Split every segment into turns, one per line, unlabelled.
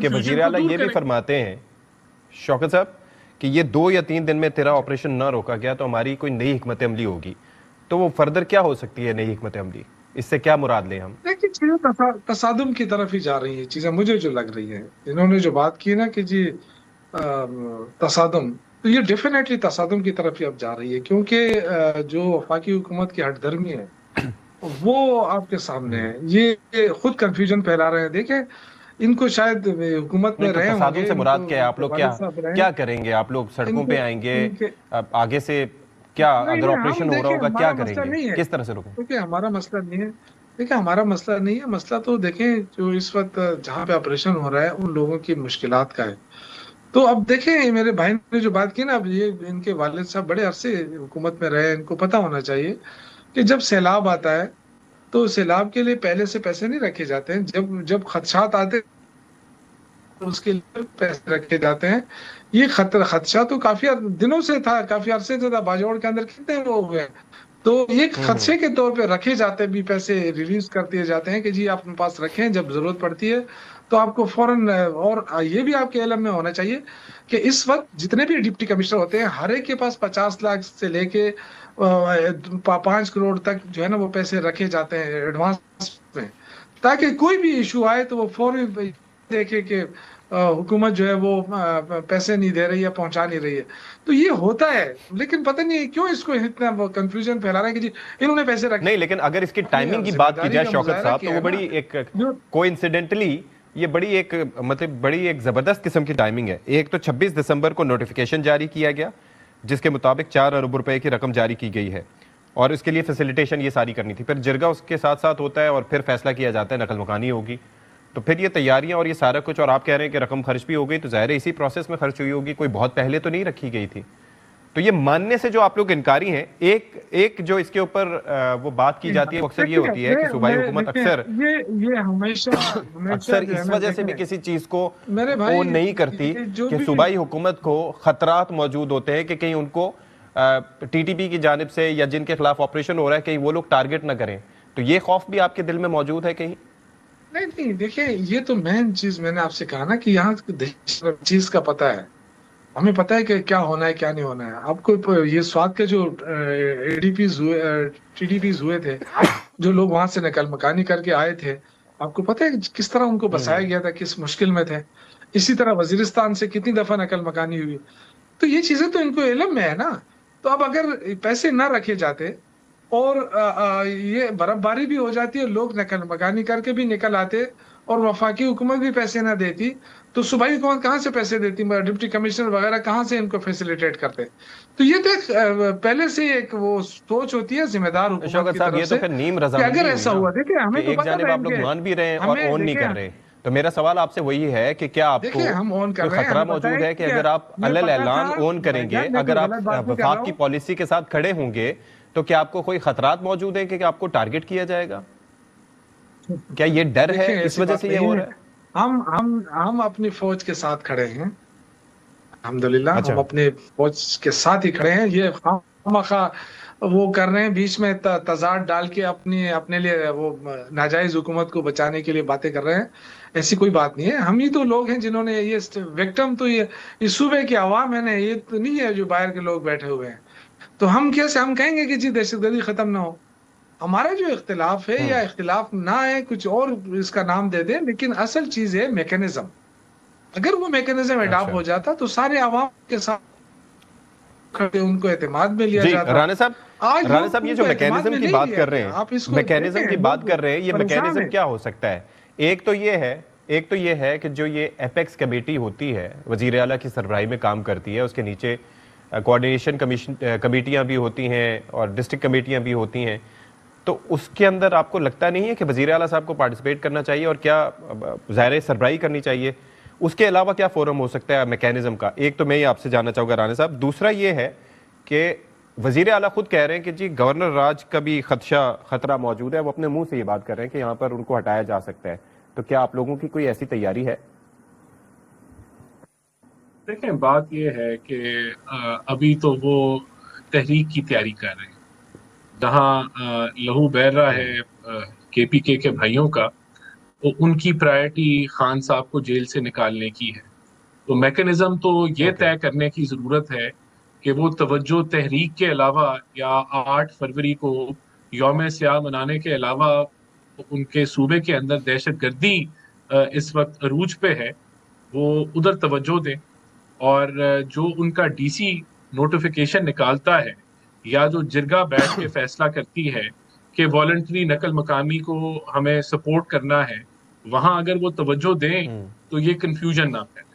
کہ وزیر اعلیٰ یہ بھی فرماتے ہیں شوکت صاحب کہ یہ 2 یا 3 دن میں تیرا آپریشن نہ روکا گیا تو ہماری کوئی نئی حکمت عملی ہوگی. تو وہ فردر کیا ہو سکتی ہے نئی حکمت عملی؟ اس سے کیا مراد لیں ہم؟
دیکھیے چیزیں تصادم کی طرف ہی جا رہی ہیں چیزیں، مجھے جو لگ رہی ہے انہوں نے جو بات کی نا کہ جی تصادم، تو یہ ڈیفینیٹلی تصادم کی طرف ہی اب جا رہی ہے، کیونکہ جو وفاقی حکومت کی ہٹ درمی ہے وہ آپ کے سامنے ہے. یہ خود کنفیوژن پھیلا رہے ہیں. دیکھیں ان کو شاید حکومت میں رہے ہوں
تصادم
گے،
سے
ان
مراد
کو
کیا ہے؟ آپ لوگ کیا کریں گے؟ آپ لوگ سڑکوں پہ آئیں گے آگے سے کیا؟ اگر آپریشن ہو رہا ہوگا کیا کریں گے؟ کس طرح سے روکیں؟
کیونکہ ہمارا مسئلہ نہیں ہے. دیکھیں ہمارا مسئلہ نہیں ہے، مسئلہ تو دیکھیں جو اس وقت جہاں پہ آپریشن ہو رہا ہے ان لوگوں کی مشکلات کا ہے. تو اب دیکھیں میرے بھائی نے جو بات کی نا، اب یہ ان کے والد صاحب بڑے عرصے حکومت میں رہے، ان کو پتہ ہونا چاہیے کہ جب سیلاب آتا ہے تو سیلاب کے لیے پہلے سے پیسے نہیں رکھے جاتے ہیں. جب خدشات آتے ہیں اس کے لیے پیسے رکھے جاتے ہیں. یہ خدشہ تو کافی دنوں سے تھا، کافی عرصے سے تھا. باجوڑ کے اندر کتنے وہ ہوئے، تو یہ خدشے کے طور پہ رکھے جاتے بھی، پیسے ریلیز کر دیے جاتے ہیں کہ جی آپ اپنے پاس رکھیں، جب ضرورت پڑتی ہے تو آپ کو فوراً. اور یہ بھی آپ کے علم میں ہونا چاہیے کہ اس وقت جتنے بھی ڈپٹی کمشنر ہوتے ہیں ہر ایک کے پاس 50 لاکھ سے لے کے 5 کروڑ تک جو ہے نا وہ پیسے رکھے جاتے ہیں ایڈوانس میں، تاکہ کوئی بھی ایشو آئے تو وہ فوری دیکھے کہ حکومت جو ہے وہ پیسے نہیں دے رہی ہے، پہنچا نہیں رہی ہے. تو یہ ہوتا ہے، لیکن پتہ نہیں کیوں اس کو اتنا کنفیوژن پھیلا رہا ہے کہ جی انہوں نے پیسے رکھے.
نہیں لیکن اگر اس کی ٹائمنگ کی بات کی جائے شوکت صاحب تو وہ بڑی ایک کوئنسیڈنٹلی یہ بڑی ایک مطلب بڑی ایک زبردست قسم کی ٹائمنگ ہے. ایک تو 26 دسمبر کو نوٹیفیکیشن جاری کیا گیا جس کے مطابق 4 ارب روپے کی رقم جاری کی گئی ہے اور اس کے لیے فیسیلیٹیشن یہ ساری کرنی تھی. پھر جرگہ اس کے ساتھ ساتھ ہوتا ہے اور پھر فیصلہ کیا جاتا ہے نقل مکانی ہوگی. تو پھر یہ تیاریاں اور یہ سارا کچھ، اور آپ کہہ رہے ہیں کہ رقم خرچ بھی ہو گئی، تو ظاہر ہے اسی پروسیس میں خرچ ہوئی ہوگی، کوئی بہت پہلے تو نہیں رکھی گئی تھی. تو یہ ماننے سے جو آپ لوگ انکاری ہیں، ایک جو اس کے اوپر وہ بات کی جاتی ہے اکثر یہ ہوتی ہے کہ صوبائی حکومت
یہ ہمیشہ
اکثر اس وجہ سے بھی کسی چیز کو اون نہیں کرتی کہ صوبائی حکومت کو خطرات موجود ہوتے ہیں کہ کہیں ان کو ٹی ٹی پی کی جانب سے یا جن کے خلاف آپریشن ہو رہا ہے کہیں وہ لوگ ٹارگٹ نہ کریں. تو یہ خوف بھی آپ کے دل میں موجود ہے کہیں؟
نہیں دیکھیں یہ تو مین چیز میں نے آپ سے کہا نا کہ یہاں چیز کا پتہ ہے، ہمیں پتہ ہے کہ کیا ہونا ہے کیا نہیں ہونا ہے. آپ کو یہ سوات کے جو ٹی ڈی پیز ہوئے تھے، جو لوگ وہاں سے نقل مکانی کر کے آئے تھے، آپ کو پتہ ہے کس طرح ان کو بسایا گیا تھا، کس مشکل میں تھے. اسی طرح وزیرستان سے کتنی دفعہ نقل مکانی ہوئی. تو یہ چیزیں تو ان کو علم میں ہے نا. تو اب اگر پیسے نہ رکھے جاتے اور یہ برف باری بھی ہو جاتی ہے، لوگ نقل مکانی کر کے بھی نکل آتے اور وفاقی حکومت بھی پیسے نہ دیتی، تو صوبائی حکومت کہاں سے پیسے دیتی؟ ڈپٹی کمیشنر وغیرہ کہاں سے ان کو فیسیلیٹیٹ کرتے؟ تو یہ تو پہلے سے ایک وہ سوچ ہوتی ہے ذمہ دار حکومت کی طرف سے کہ اگر ایسا ہوا. دیکھیں ہمیں تو
ایک
پتہ
جانب
ہے
آپ لوگ مان بھی رہے ہیں اور اون نہیں کر رہے. تو میرا سوال آپ سے وہی ہے کہ کیا آپ کو کوئی خطرہ موجود ہے کہ اگر آپ علل اعلان اون کریں گے، اگر آپ وفاق کی پالیسی کے ساتھ کھڑے ہوں گے تو کیا آپ کو کوئی خطرات موجود ہیں کہ آپ کو ٹارگٹ کیا جائے گا؟ کیا یہ ڈر ہے اس وجہ سے یہ ہو رہا ہے؟
ہم اپنی فوج کے ساتھ کھڑے ہیں، الحمدللہ ہم اپنے فوج کے ساتھ ہی کھڑے ہیں. یہ خواہ وہ کر رہے ہیں بیچ میں تضاد ڈال کے اپنے لیے وہ ناجائز حکومت کو بچانے کے لیے باتیں کر رہے ہیں. ایسی کوئی بات نہیں ہے. ہم ہی تو لوگ ہیں جنہوں نے یہ وکٹم تو یہ صوبے کی عوام ہے نا، یہ تو نہیں ہے جو باہر کے لوگ بیٹھے ہوئے ہیں. تو ہم کہیں گے کہ جی دہشت گردی ختم نہ ہو. ہمارا جو اختلاف ہے یا اختلاف نہ ہے، کچھ اور اس کا نام دے دیں، لیکن اصل چیز ہے میکینزم. اگر وہ میکینزم اڈاپٹ ہو جاتا تو سارے عوام کے ساتھ ان کو اعتماد میں لیا جاتا.
رانا صاحب یہ جو میکینزم کی بات کر رہے ہیں، میکینزم کی بات کر رہے ہیں، یہ میکینزم کیا ہو سکتا ہے؟ ایک تو یہ ہے کہ جو یہ ایپیکس کمیٹی ہوتی ہے، وزیر اعلیٰ کی سربراہی میں کام کرتی ہے، اس کے نیچے کوآرڈینیشن کمیٹیاں بھی ہوتی ہیں اور ڈسٹرکٹ کمیٹیاں بھی ہوتی ہیں. تو اس کے اندر آپ کو لگتا نہیں ہے کہ وزیر اعلیٰ صاحب کو پارٹیسپیٹ کرنا چاہیے اور کیا ظاہر سربراہی کرنی چاہیے؟ اس کے علاوہ کیا فورم ہو سکتا ہے میکینزم کا؟ ایک تو میں یہ آپ سے جاننا چاہوں گا رانا صاحب. دوسرا یہ ہے کہ وزیر اعلیٰ خود کہہ رہے ہیں کہ جی گورنر راج کا بھی خطرہ موجود ہے. وہ اپنے منہ سے یہ بات کر رہے ہیں کہ یہاں پر ان کو ہٹایا جا سکتا ہے. تو کیا آپ لوگوں کی کوئی ایسی تیاری ہے؟
دیکھیں بات یہ ہے کہ ابھی تو وہ تحریک کی تیاری کر رہے ہیں، جہاں لہو بہہ رہا ہے کے پی کے بھائیوں کا. ان کی پرائرٹی خان صاحب کو جیل سے نکالنے کی ہے. تو میکنزم تو یہ طے کرنے کی ضرورت ہے کہ وہ توجہ تحریک کے علاوہ یا 8 فروری کو یوم سیاہ منانے کے علاوہ ان کے صوبے کے اندر دہشت گردی اس وقت عروج پہ ہے، وہ ادھر توجہ دیں. اور جو ان کا ڈی سی نوٹیفیکیشن نکالتا ہے یا جو جرگہ بیٹھ کے فیصلہ کرتی ہے کہ والنٹری نقل مقامی کو ہمیں سپورٹ کرنا ہے، وہاں اگر وہ توجہ دیں تو یہ کنفیوژن نہ پھیلے.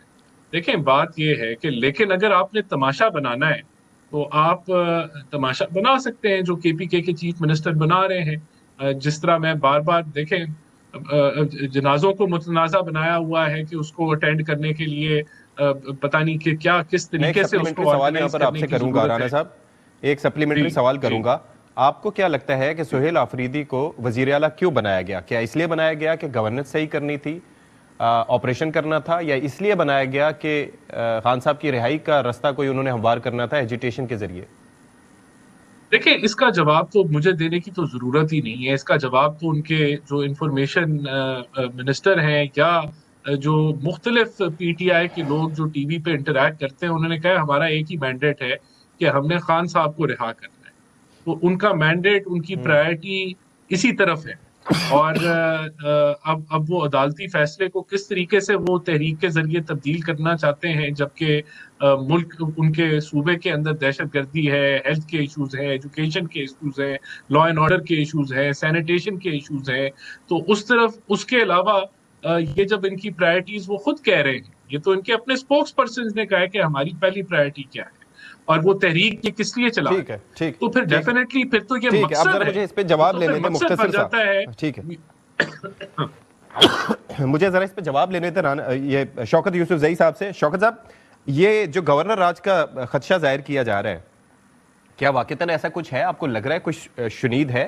دیکھیں بات یہ ہے کہ لیکن اگر آپ نے تماشا بنانا ہے تو آپ تماشا بنا سکتے ہیں جو کے پی کے چیف منسٹر بنا رہے ہیں. جس طرح میں بار بار دیکھیں جنازوں کو متنازع بنایا ہوا ہے کہ اس کو اٹینڈ کرنے کے لیے پتہ نہیں کہ کیا کس طریقے سے اس کو
سوال آپ سے کروں گا رانا صاحب، ایک سپلیمنٹری سوال کروں گا. آپ کو کیا لگتا ہے کہ سہیل آفریدی کو وزیر اعلیٰ کیوں بنایا گیا؟ کیا اس لیے بنایا گیا کہ گورننس صحیح کرنی تھی، آپریشن کرنا تھا، یا اس لیے بنایا گیا کہ خان صاحب کی رہائی کا رستہ کوئی انہوں نے ہموار کرنا تھا ایجیٹیشن کے ذریعے؟
دیکھیں اس کا جواب تو مجھے دینے کی تو ضرورت ہی نہیں ہے. اس کا جواب تو ان کے جو انفارمیشن منسٹر ہیں یا جو مختلف پی ٹی آئی کے لوگ جو ٹی وی پہ انٹریکٹ کرتے ہیں انہوں نے کہا ہمارا ایک ہی مینڈیٹ ہے کہ ہم نے خان صاحب کو رہا کرنا ہے. تو ان کا مینڈیٹ، ان کی پرائرٹی اسی طرف ہے. اور اب وہ عدالتی فیصلے کو کس طریقے سے وہ تحریک کے ذریعے تبدیل کرنا چاہتے ہیں، جبکہ ملک ان کے صوبے کے اندر دہشت گردی ہے، ہیلتھ کے ایشوز ہیں، ایجوکیشن کے ایشوز ہیں، لا اینڈ آرڈر کے ایشوز ہیں، سینیٹیشن کے ایشوز ہیں. تو اس طرف اس کے علاوہ یہ جب ان کی پرائرٹیز وہ خود کہہ رہے ہیں، یہ تو ان کے اپنے اسپوکس پرسنز نے کہا ہے کہ ہماری پہلی پرائرٹی کیا ہے اور وہ تحریک یہ کس لیے چلا ہے. تو پھر ڈیفینیٹلی پھر تو یہ مقصد ہے.
مجھے اس پہ جواب لینے دیں مختصر
جاتا ہے.
ٹھیک ہے، مجھے ذرا اس پہ جواب لینے تھے یہ شوکت یوسف زئی صاحب سے. شوکت صاحب، یہ جو گورنر راج کا خدشہ ظاہر کیا جا رہا ہے، کیا واقعتاً ایسا کچھ ہے؟ آپ کو لگ رہا ہے کچھ شنید ہے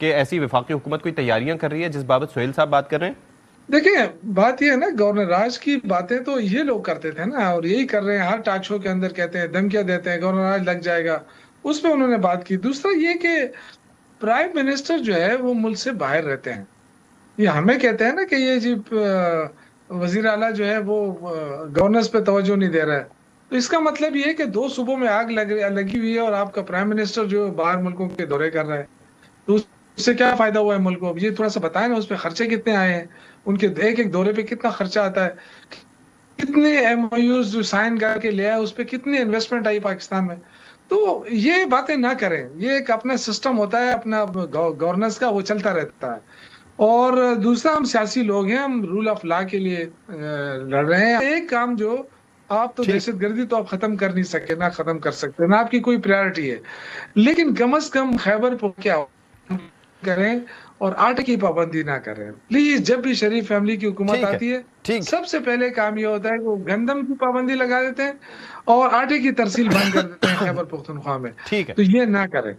کہ ایسی وفاقی حکومت کوئی تیاریاں کر رہی ہے جس بابت سہیل صاحب بات کر رہے ہیں؟
دیکھیں بات یہ ہے نا، گورنر راج کی باتیں تو یہ لوگ کرتے تھے نا، اور یہی کر رہے ہیں. ہر ٹاک شو کے اندر کہتے ہیں، دھمکیاں دیتے ہیں گورنر راج لگ جائے گا، اس پہ انہوں نے بات کی. دوسرا یہ کہ پرائم منسٹر جو ہے وہ ملک سے باہر رہتے ہیں. یہ ہمیں کہتے ہیں نا کہ یہ جی وزیر اعلیٰ جو ہے وہ گورننس پہ توجہ نہیں دے رہا ہے. تو اس کا مطلب یہ ہے کہ 2 صوبوں میں آگ لگی ہوئی ہے اور آپ کا پرائم منسٹر جو باہر ملکوں کے دورے کر رہا ہے، تو اس سے کیا فائدہ ہوا ہے ملک کو؟ یہ تھوڑا سا بتائیں نا، اس پہ خرچے کتنے آئے ہیں، ان کے ایک دورے پہ کتنا خرچہ آتا ہے، کتنے ایم او یوز جو سائن کر کے لیا ہے اس پہ کتنی انویسٹمنٹ آئی پاکستان میں. تو یہ باتیں نہ کریں. یہ ایک اپنا سسٹم ہوتا ہے اپنا گورننس کا، وہ چلتا رہتا ہے. اور دوسرا، ہم سیاسی لوگ ہیں، ہم رول آف لا کے لیے لڑ رہے ہیں. ایک کام جو آپ تو دہشت گردی تو آپ ختم کر نہیں سکے، نہ ختم کر سکتے، نہ آپ کی کوئی پریارٹی ہے، لیکن کم از کم خیبر کو کیا کریں اور آٹے کی پابندی نہ کریں پلیز. جب بھی شریف فیملی کی حکومت آتی ہے سب سے پہلے کام یہ ہوتا ہے کہ وہ گندم کی پابندی لگا دیتے ہیں اور آٹے کی ترسیل بند کر دیتے ہیں خیبر پختونخوا میں. تو یہ نہ کریں.